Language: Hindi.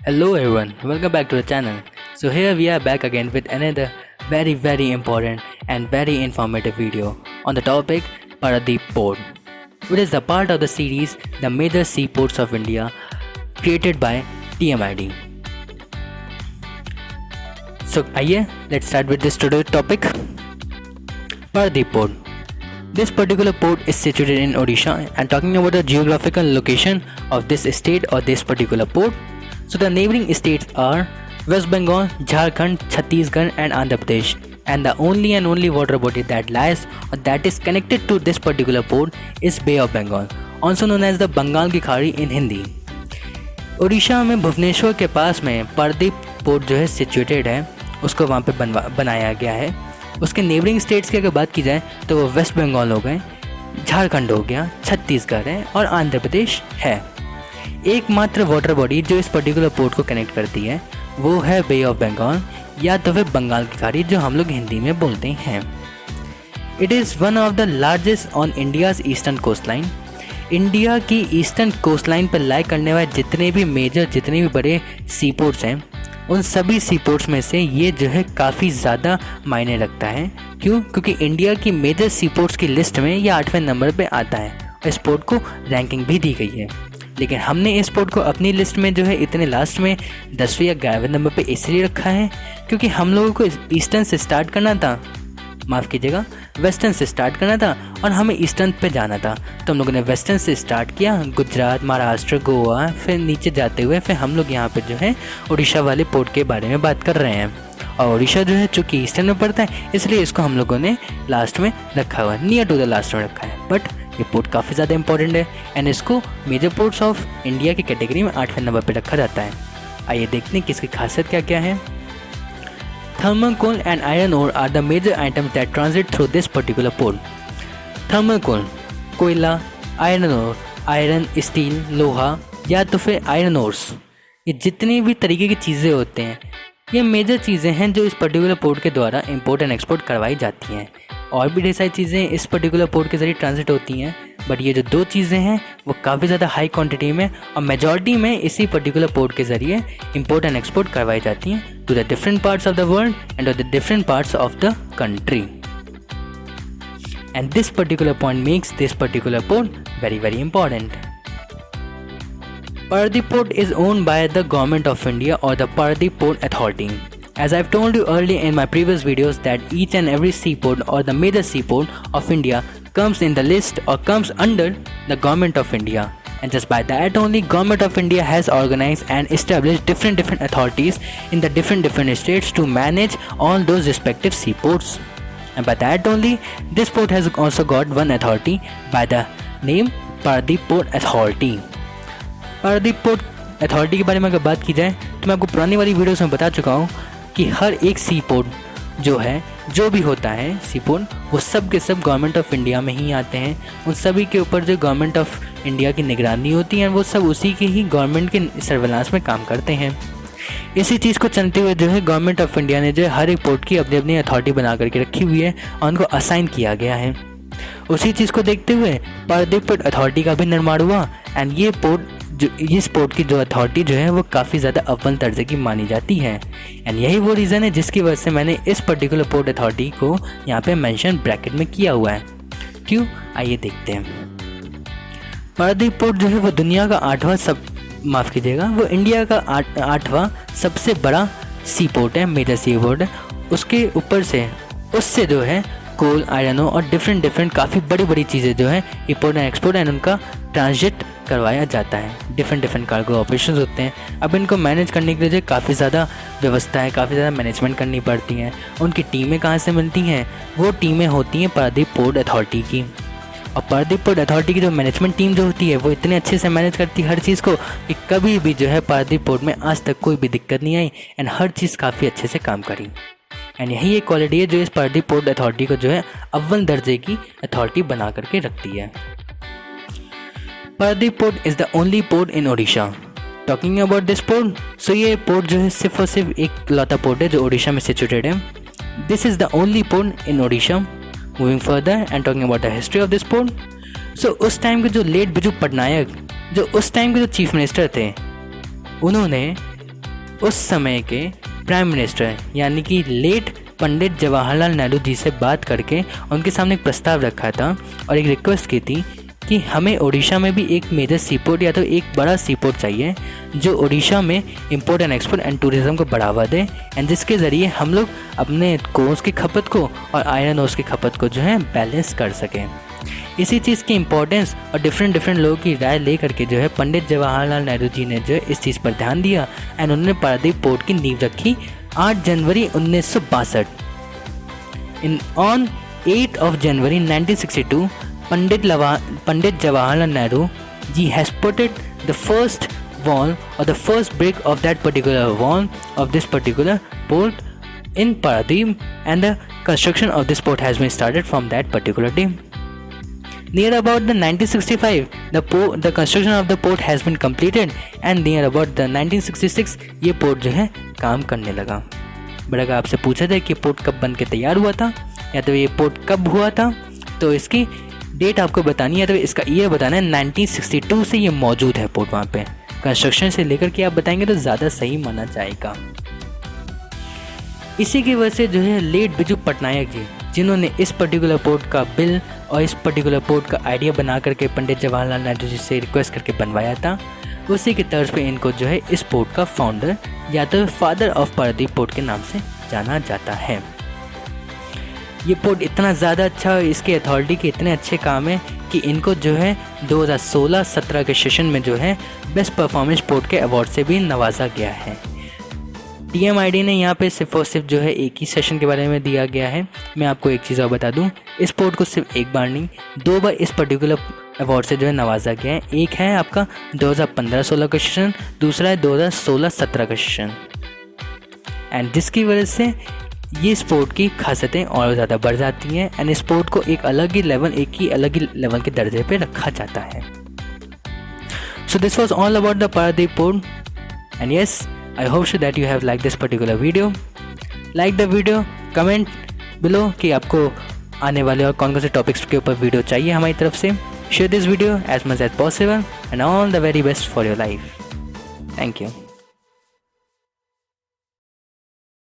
Hello everyone, welcome back to the channel. So here we are back again with another very important and very informative video on the topic Paradeep Port, which is the part of the series The Major Seaports of India created by TMID. So let's start with this today's topic. Paradeep Port. This particular port is situated in Odisha, and talking about the geographical location of this state or this particular port. So the neighboring states are West Bengal, Jharkhand, Chhattisgarh and Andhra Pradesh, and the only water body that lies or that is connected to this particular port is Bay of Bengal, also known as the Bengal की खाड़ी in हिंदी. उड़ीसा में भुवनेश्वर के पास में पारादीप पोर्ट जो है सिचुएटेड है, उसको वहाँ पे बनाया गया है. उसके नेबरिंग स्टेट्स की अगर बात की जाए तो वो वेस्ट बंगाल हो गए, झारखंड हो गया, छत्तीसगढ़ है और आंध्र प्रदेश है. एकमात्र वाटर बॉडी जो इस पर्टिकुलर पोर्ट को कनेक्ट करती है वो है बे ऑफ बंगाल या तो फिर बंगाल की खाड़ी जो हम लोग हिंदी में बोलते हैं. It is one of the largest on India's eastern coast line. India की ईस्टर्न कोस्ट लाइन पर लाई करने वाले जितने भी बड़े सी पोर्ट्स हैं, उन सभी सी पोर्ट्स में से ये जो है काफ़ी ज़्यादा मायने रखता है. क्यों? क्योंकि इंडिया की मेजर सी पोर्ट्स की लिस्ट में ये 8वें नंबर पे आता है और इस पोर्ट को रैंकिंग भी दी गई है. लेकिन हमने इस पोर्ट को अपनी लिस्ट में जो है इतने लास्ट में 10वें या 11वें नंबर पे इसलिए रखा है क्योंकि हम लोगों को ईस्टर्न से स्टार्ट करना था, वेस्टर्न से स्टार्ट करना था और हमें ईस्टर्न पे जाना था. तो हम लोगों ने वेस्टर्न से स्टार्ट किया, गुजरात, महाराष्ट्र, गोवा, फिर नीचे जाते हुए फिर हम लोग यहाँ पे जो है उड़ीसा वाले पोर्ट के बारे में बात कर रहे हैं. और उड़ीसा जो है चूँकि ईस्टर्न में पड़ता है इसलिए इसको हम लोगों ने लास्ट में रखा हुआ है, नियर टू द लास्ट में रखा है. बट ये पोर्ट काफ़ी ज़्यादा इंपॉर्टेंट है एंड इसको मेजर पोर्ट्स ऑफ इंडिया की कैटेगरी में 8वें नंबर पर रखा जाता है. आइए देखते हैं कि इसकी खासियत क्या क्या है. Thermal coal and iron ore are the major items that transit through this particular port. Thermal coal कोयला, आयरन ओर आयरन, स्टील, लोहा या तो फिर आयरन ओर्स, ये जितनी भी तरीके की चीज़ें होते हैं ये मेजर चीज़ें हैं जो इस पर्टिकुलर पोर्ट के द्वारा इंपोर्ट एंड एक्सपोर्ट करवाई जाती हैं. और भी ढेर सारी चीज़ें इस पर्टिकुलर पोर्ट के ज़रिए ट्रांजिट होती हैं, बट ये जो दो चीज़ें हैं वो काफ़ी ज़्यादा हाई क्वांटिटी में और मेजॉरिटी में इसी पर्टिकुलर पोर्ट के ज़रिए इंपोर्ट एंड एक्सपोर्ट करवाई जाती हैं to the different parts of the world and the different parts of the country. And this particular point makes this particular port very important. Paradeep Port is owned by the Government of India or the Paradeep Port Authority. As I've told you earlier in my previous videos that each and every seaport or the major seaport of India comes in the list or comes under the Government of India. And just by that only, Government of India has organized and established different authorities in the different states to manage all those respective seaports. And by that only, this port has also got one authority by the name Paradeep Port Authority. Paradip port authority के बारे में अगर बात की जाए तो मैं आपको पुरानी वाली वीडियोस में बता चुका हूँ कि हर एक सी पोर्ट जो भी होता है सी पोर्ट वो सब के सब गवर्नमेंट ऑफ इंडिया में ही आते हैं. उन सभी के ऊपर जो गवर्नमेंट ऑफ इंडिया की निगरानी होती है वो सब उसी के ही गवर्नमेंट के सर्वेलांस में काम करते हैं. इसी चीज़ को चलते हुए जो है गवर्नमेंट ऑफ इंडिया ने जो है हर एक पोर्ट की अपनी अपनी अथॉरिटी बना करके रखी हुई है और उनको असाइन किया गया है. उसी चीज़ को देखते हुए पारादीप पोर्ट अथॉरिटी का भी निर्माण हुआ एंड इस पोर्ट की जो अथॉरिटी जो है वो काफ़ी ज़्यादा अव्वल दर्जे की मानी जाती है. एंड यही वो रीज़न है जिसकी वजह से मैंने इस पर्टिकुलर पोर्ट अथॉरिटी को यहाँ पे मेंशन ब्रैकेट में किया हुआ है. क्यों? आइए देखते हैं. पारादीप पोर्ट जो है वो दुनिया का वो इंडिया का 8वां सबसे बड़ा सी पोर्ट है, मेजर सी पोर्ट है. उससे जो है कोल, आयरन और डिफरेंट काफ़ी बड़ी चीज़ें जो है इंपोर्ट एंड एक्सपोर्ट एंड उनका ट्रांजिट करवाया जाता है. डिफरेंट कार्गो ऑपरेशंस होते हैं. अब इनको मैनेज करने के लिए काफ़ी ज़्यादा व्यवस्था है, काफ़ी ज़्यादा मैनेजमेंट करनी पड़ती हैं. उनकी टीमें कहाँ से मिलती हैं? वो टीमें होती हैं पारादीप पोर्ट अथॉरिटी की. और पारादीप पोर्ट अथॉरिटी की जो मैनेजमेंट टीम जो होती है वो इतने अच्छे से मैनेज करती है हर चीज़ को कि कभी भी जो है पारादीप पोर्ट में आज तक कोई भी दिक्कत नहीं आई एंड हर चीज़ काफ़ी अच्छे से काम करी. एंड यही एक क्वालिटी है जो इस पारादीप पोर्ट अथॉरिटी को जो है अव्वल दर्जे की अथॉरिटी बना करके रखती है. Paradip port is the only port in Odisha. Talking about this port, so ये पोर्ट जो है सिर्फ और सिर्फ एक लौता पोर्ट है जो ओडिशा में सिचुएटेड है. This is the only port in Odisha. Moving further and talking about the history of this port, so उस टाइम के जो लेट बिजू पटनायक जो उस टाइम के जो चीफ मिनिस्टर थे उन्होंने उस समय के प्राइम मिनिस्टर यानी कि लेट पंडित जवाहरलाल नेहरू जी से बात करके उनके सामने एक प्रस्ताव रखा था और एक रिक्वेस्ट की थी कि हमें उड़ीसा में भी एक मेजर सी पोर्ट या तो एक बड़ा सी पोर्ट चाहिए जो उड़ीसा में import and export and tourism को बढ़ावा दे एंड जिसके ज़रिए हम लोग अपने कोर्स की खपत को और आयरन ओर्स की खपत को जो है बैलेंस कर सकें। इसी चीज़ की इम्पोर्टेंस और डिफरेंट लोगों की राय ले करके जो है पंडित जवाहरलाल नेहरू जी ने जो है इस चीज़ पर ध्यान दिया एंड उन्होंने पारादीप पोर्ट की नींव रखी 8 जनवरी 1962। On 8 of January 1962, Pandit Jawaharlal Nehru ji has put it the first wall or the first brick of that particular wall of this particular port in Paradeep, and the construction of this port has been started from that particular day. Near about the 1965, the construction of the port has been completed, and near about the 1966 ये पोर्ट जो है काम करने लगा। बट अगर आपसे पूछा जाए कि पोर्ट कब बन के तैयार हुआ था या तो ये पोर्ट कब हुआ था, तो इसकी डेट आपको बतानी है, तो इसका ईयर बताना है। 1962 से ये मौजूद है पोर्ट वहाँ पे। कंस्ट्रक्शन से लेकर के आप बताएंगे तो ज़्यादा सही माना जाएगा। इसी की वजह से जो है लेट बिजू पटनायक जी, जिन्होंने इस पर्टिकुलर पोर्ट का बिल और इस पर्टिकुलर पोर्ट का आइडिया बना करके पंडित जवाहरलाल नेहरू जी से रिक्वेस्ट करके बनवाया था, उसी के तर्ज पे इनको जो है इस पोर्ट का फाउंडर या तो फादर ऑफ पारादीप पोर्ट के नाम से जाना जाता है। ये पोर्ट इतना ज़्यादा अच्छा है, इसके अथॉरिटी के इतने अच्छे काम है कि इनको जो है 2016-17 के सेशन में जो है बेस्ट परफॉर्मेंस पोर्ट के अवार्ड से भी नवाजा गया है। TMID ने यहाँ पे सिर्फ और सिर्फ जो है एक ही सेशन के बारे में दिया गया है। मैं आपको एक चीज़ और बता दूँ, इस पोर्ट को सिर्फ एक बार नहीं 2 बार इस पर्टिकुलर अवार्ड से जो है नवाजा गया है। एक है आपका 2015-16 का सेशन, दूसरा है 2016-17 का सेशन, एंड जिसकी वजह से ये स्पोर्ट की खासियतें और ज़्यादा बढ़ जाती हैं एंड स्पोर्ट को एक अलग ही लेवल के दर्जे पे रखा जाता है। So this was all about the Paradip port, and yes, I hope so that you have liked this particular video. Like the video, comment below कि आपको आने वाले और कौन से टॉपिक्स के ऊपर वीडियो चाहिए हमारी तरफ से। Share this video as much as possible and all the very best for your life. Thank you.